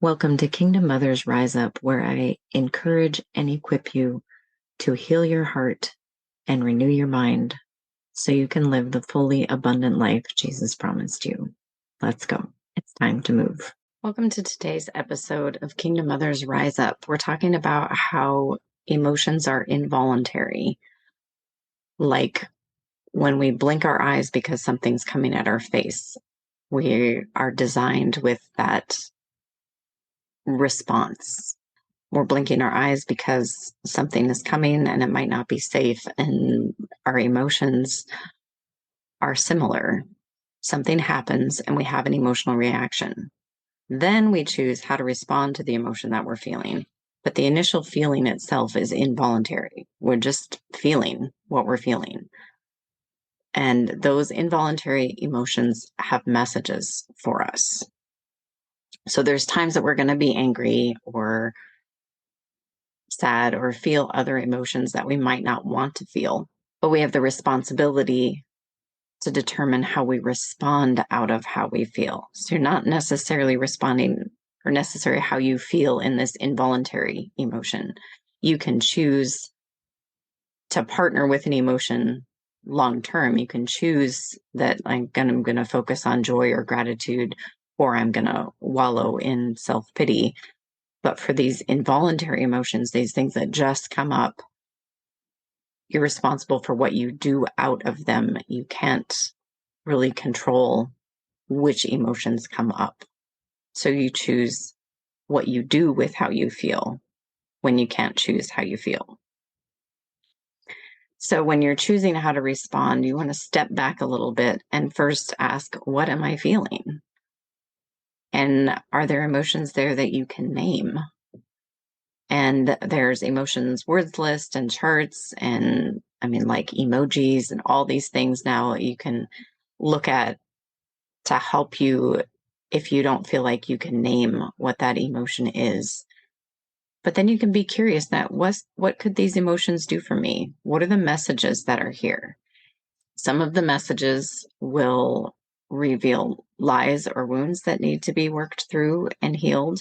Welcome to Kingdom Mothers Rise Up, where I encourage and equip you to heal your heart and renew your mind so you can live the fully abundant life Jesus promised you. Let's go. It's time to move. Welcome to today's episode of Kingdom Mothers Rise Up. We're talking about how emotions are involuntary, like when we blink our eyes because something's coming at our face. We are designed with that response. We're blinking our eyes because something is coming and it might not be safe, and our emotions are similar. Something happens and we have an emotional reaction. Then we choose how to respond to the emotion that we're feeling. But the initial feeling itself is involuntary. We're just feeling what we're feeling. And those involuntary emotions have messages for us. So there's times that we're going to be angry or sad or feel other emotions that we might not want to feel, but we have the responsibility to determine how we respond out of how we feel. So you're not necessarily responding or necessarily how you feel in this involuntary emotion. You can choose to partner with an emotion long term. You can choose that I'm going to focus on joy or gratitude, or I'm going to wallow in self-pity. But for these involuntary emotions, these things that just come up, you're responsible for what you do out of them. You can't really control which emotions come up. So you choose what you do with how you feel when you can't choose how you feel. So when you're choosing how to respond, you want to step back a little bit and first ask, what am I feeling? And are there emotions there that you can name? And there's emotions words list and charts and like emojis and all these things now you can look at to help you if you don't feel like you can name what that emotion is. But then you can be curious that what could these emotions do for me? What are the messages that are here? Some of the messages will reveal lies or wounds that need to be worked through and healed.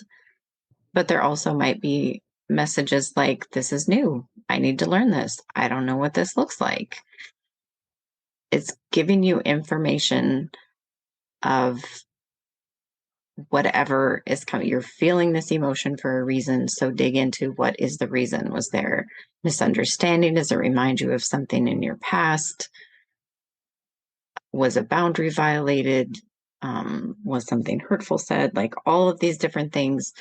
But there also might be messages like, this is new. I need to learn this. I don't know what this looks like. It's giving you information of whatever is coming. You're feeling this emotion for a reason. So dig into what is the reason. Was there misunderstanding? Does it remind you of something in your past? Was a boundary violated? Was something hurtful said? Like all of these different things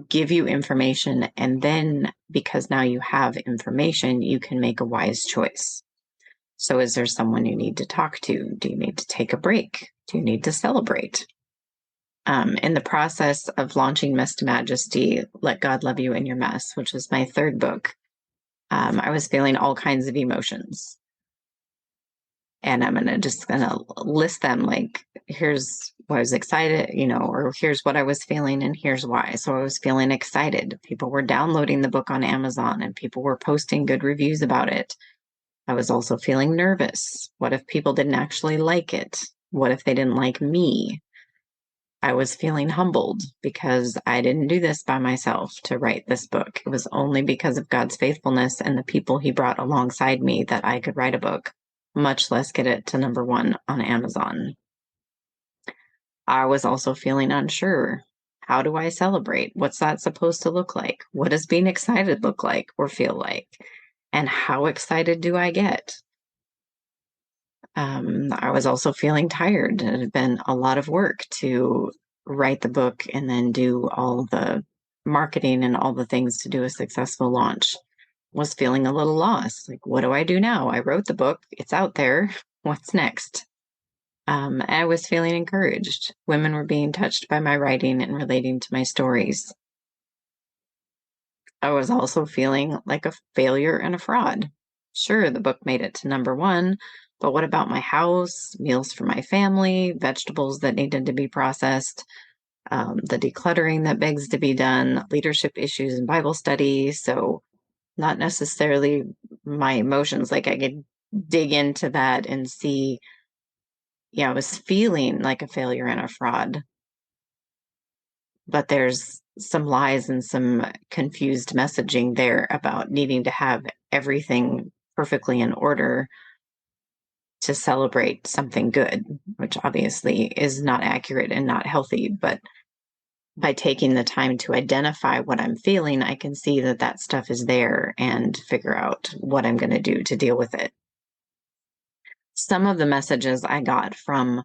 give you information, and then because now you have information, you can make a wise choice. So is there someone you need to talk to? Do you need to take a break? Do you need to celebrate? In the process of launching Mess to Majesty, Let God Love You in Your Mess, which was my third book, I was feeling all kinds of emotions. And I'm just going to list them, like, here's what I was excited, or here's what I was feeling and here's why. So I was feeling excited. People were downloading the book on Amazon and people were posting good reviews about it. I was also feeling nervous. What if people didn't actually like it? What if they didn't like me? I was feeling humbled because I didn't do this by myself to write this book. It was only because of God's faithfulness and the people he brought alongside me that I could write a book, much less get it to number one on Amazon. I was also feeling unsure. How do I celebrate? What's that supposed to look like? What does being excited look like or feel like? And how excited do I get? I was also feeling tired. It had been a lot of work to write the book and then do all the marketing and all the things to do a successful launch. Was feeling a little lost. Like, what do I do now? I wrote the book. It's out there. What's next? I was feeling encouraged. Women were being touched by my writing and relating to my stories. I was also feeling like a failure and a fraud. Sure, the book made it to number one, but what about my house, meals for my family, vegetables that needed to be processed, the decluttering that begs to be done, leadership issues in Bible study? So not necessarily my emotions. Like I could dig into that and see, I was feeling like a failure and a fraud. But there's some lies and some confused messaging there about needing to have everything perfectly in order to celebrate something good, which obviously is not accurate and not healthy. But by taking the time to identify what I'm feeling, I can see that that stuff is there and figure out what I'm going to do to deal with it. Some of the messages I got from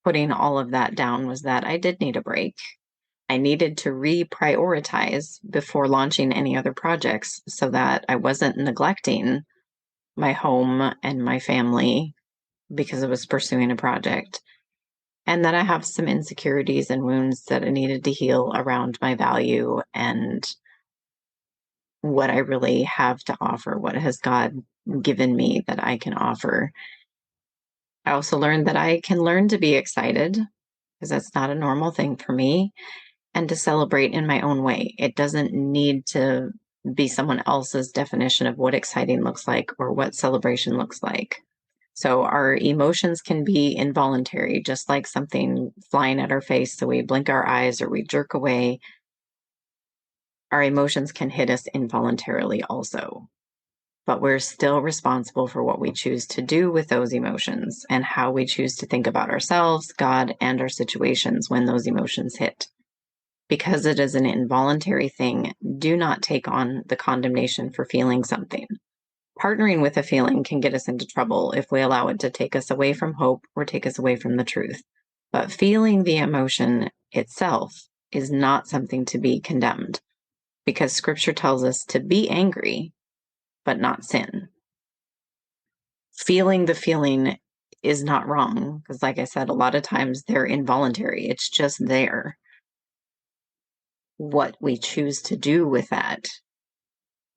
putting all of that down was that I did need a break. I needed to reprioritize before launching any other projects so that I wasn't neglecting my home and my family because I was pursuing a project. And that I have some insecurities and wounds that I needed to heal around my value and what I really have to offer. What has God given me that I can offer? I also learned that I can learn to be excited because that's not a normal thing for me, and to celebrate in my own way. It doesn't need to be someone else's definition of what exciting looks like or what celebration looks like. So our emotions can be involuntary, just like something flying at our face. So we blink our eyes or we jerk away. Our emotions can hit us involuntarily also, but we're still responsible for what we choose to do with those emotions and how we choose to think about ourselves, God, and our situations when those emotions hit. Because it is an involuntary thing, do not take on the condemnation for feeling something. Partnering with a feeling can get us into trouble if we allow it to take us away from hope or take us away from the truth. But feeling the emotion itself is not something to be condemned, because scripture tells us to be angry, but not sin. Feeling the feeling is not wrong, because like I said, a lot of times they're involuntary. It's just there. What we choose to do with that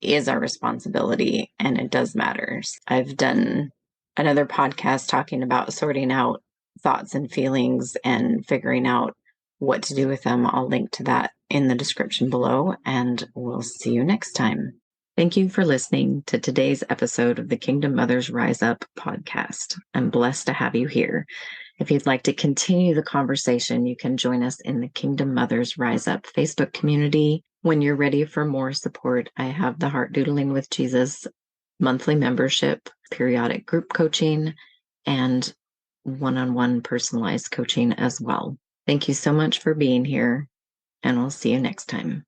is our responsibility, and it does matter. I've done another podcast talking about sorting out thoughts and feelings and figuring out what to do with them. I'll link to that in the description below, and we'll see you next time. Thank you for listening to today's episode of the Kingdom Mothers Rise Up podcast. I'm blessed to have you here. If you'd like to continue the conversation, you can join us in the Kingdom Mothers Rise Up Facebook community. When you're ready for more support, I have the Heart Doodling with Jesus monthly membership, periodic group coaching, and one-on-one personalized coaching as well. Thank you so much for being here, and I'll see you next time.